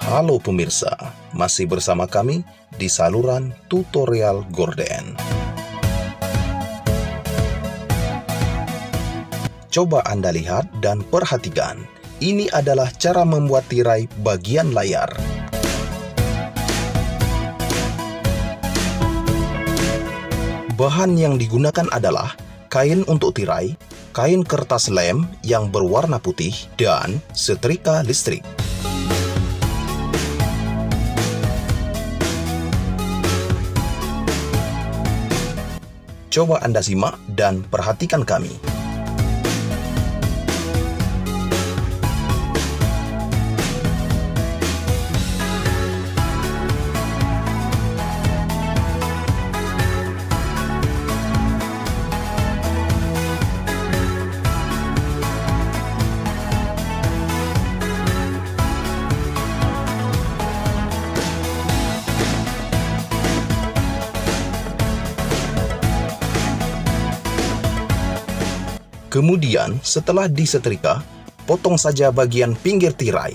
Halo pemirsa, masih bersama kami di saluran tutorial Gorden. Coba Anda lihat dan perhatikan, ini adalah cara membuat tirai bagian layar. Bahan yang digunakan adalah kain untuk tirai, kain kertas lem yang berwarna putih, dan setrika listrik. Coba Anda simak dan perhatikan kami. Kemudian, setelah disetrika, potong saja bagian pinggir tirai.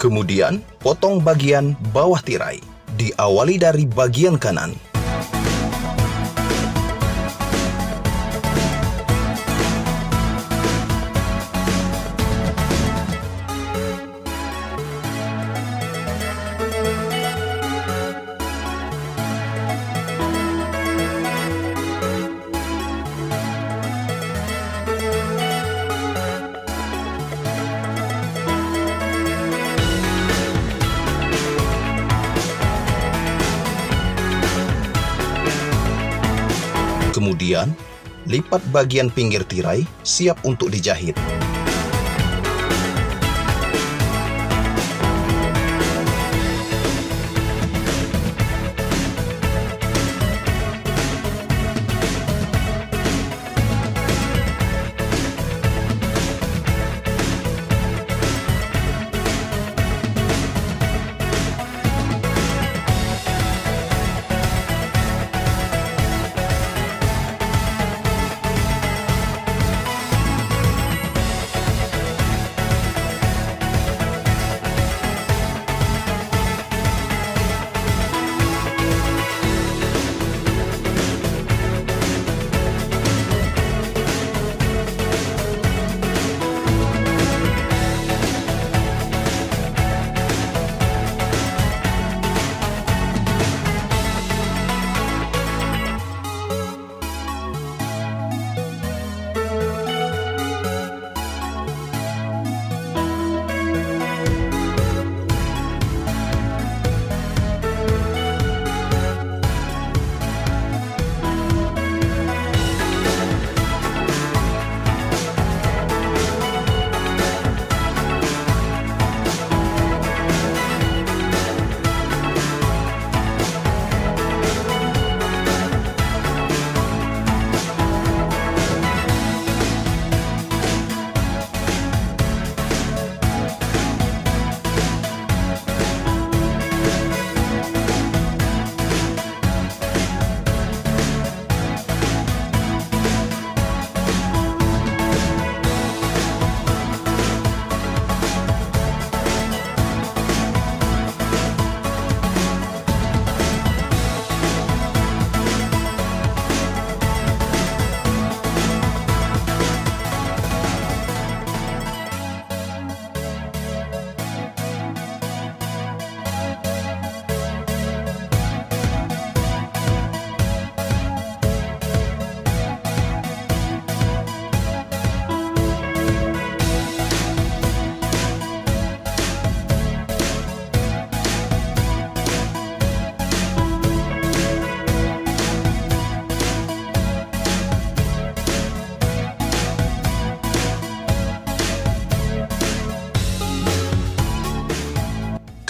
Kemudian, potong bagian bawah tirai. Diawali dari bagian kanan. Kemudian, lipat bagian pinggir tirai, siap untuk dijahit.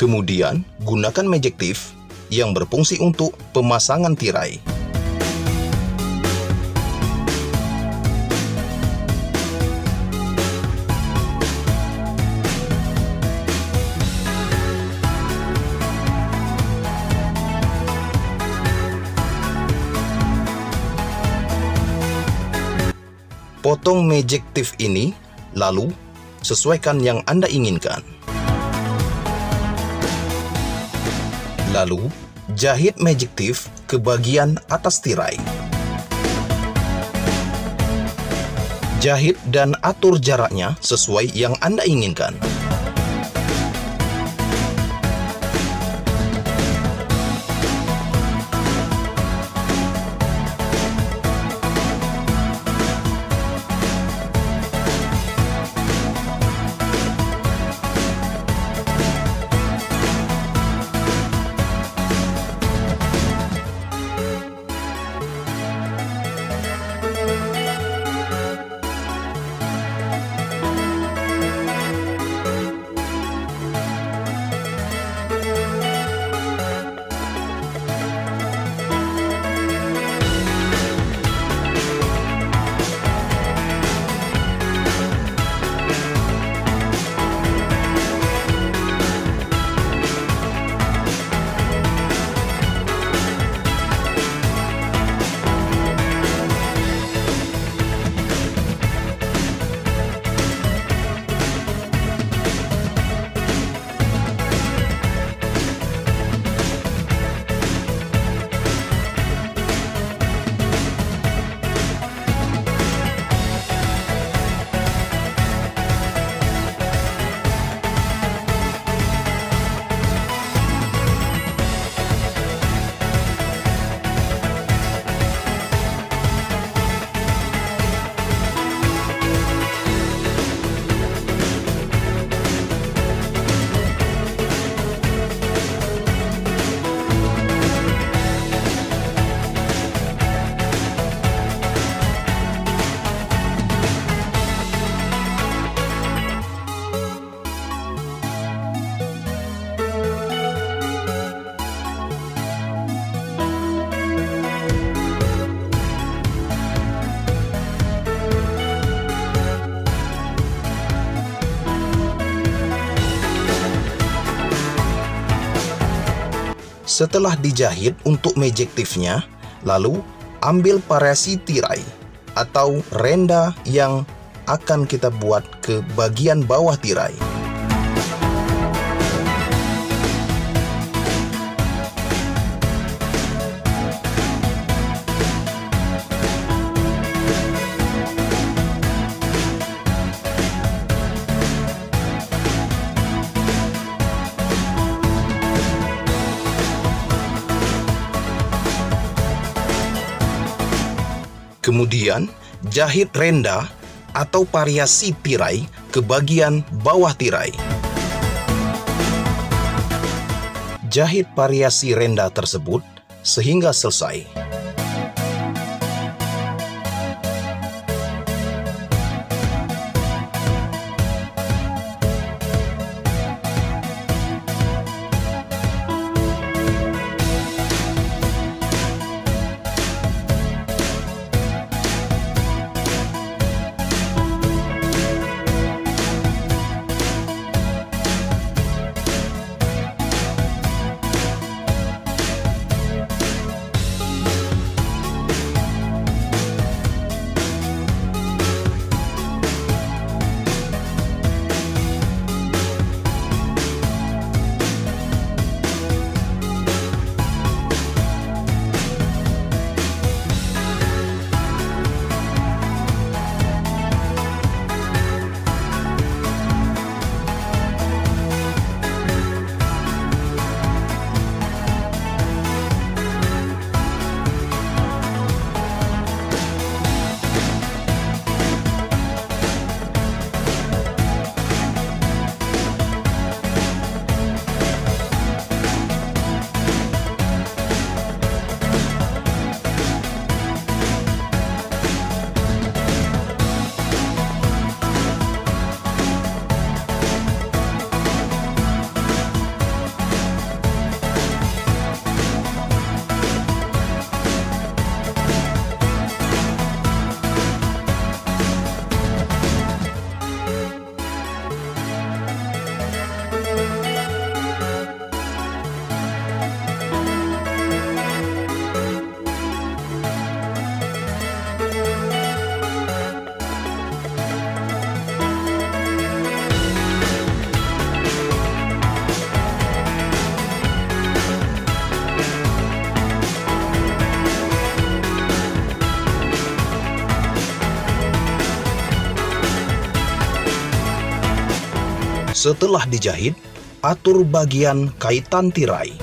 Kemudian, gunakan Magective yang berfungsi untuk pemasangan tirai. Potong mejektif ini, lalu sesuaikan yang Anda inginkan. Lalu, jahit mejektif ke bagian atas tirai. Jahit dan atur jaraknya sesuai yang Anda inginkan. Setelah dijahit untuk mejektifnya, lalu ambil variasi tirai atau renda yang akan kita buat ke bagian bawah tirai. Kemudian, jahit renda atau variasi tirai ke bagian bawah tirai. Jahit variasi renda tersebut sehingga selesai. Setelah dijahit, atur bagian kaitan tirai.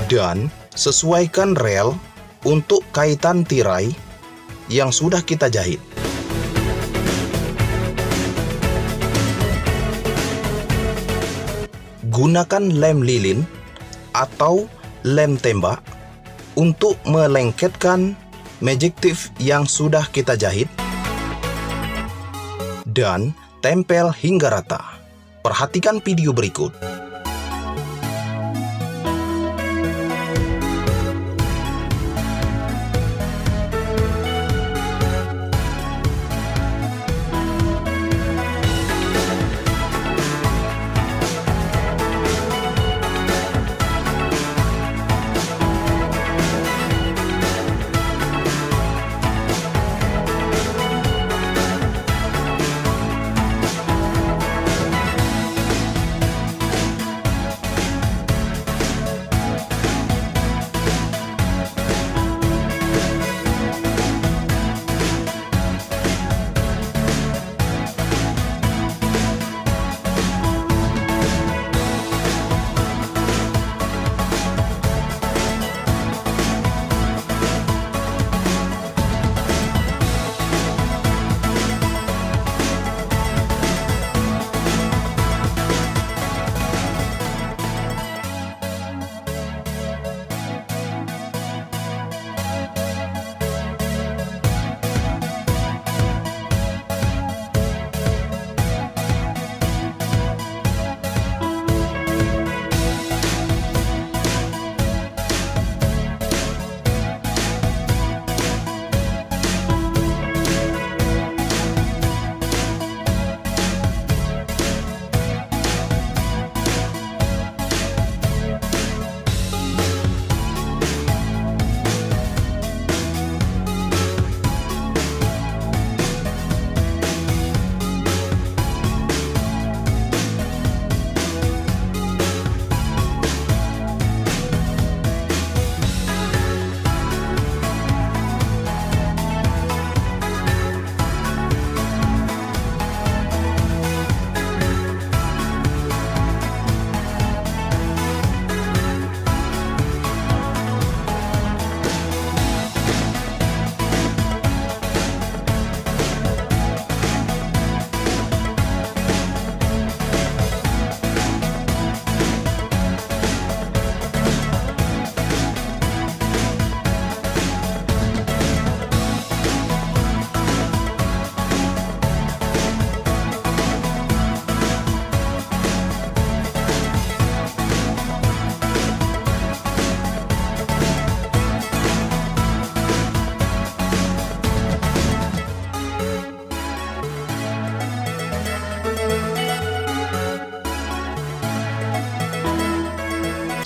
Dan sesuaikan rel untuk kaitan tirai yang sudah kita jahit. Gunakan lem lilin atau lem tembak untuk melengketkan Magictif yang sudah kita jahit dan tempel hingga rata. Perhatikan video berikut.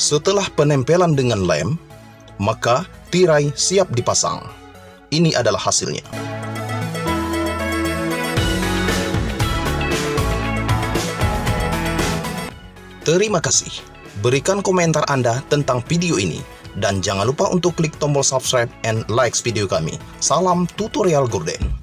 Setelah penempelan dengan lem, maka tirai siap dipasang. Ini adalah hasilnya. Terima kasih. Berikan komentar Anda tentang video ini. Dan jangan lupa untuk klik tombol subscribe and like video kami. Salam tutorial Gorden.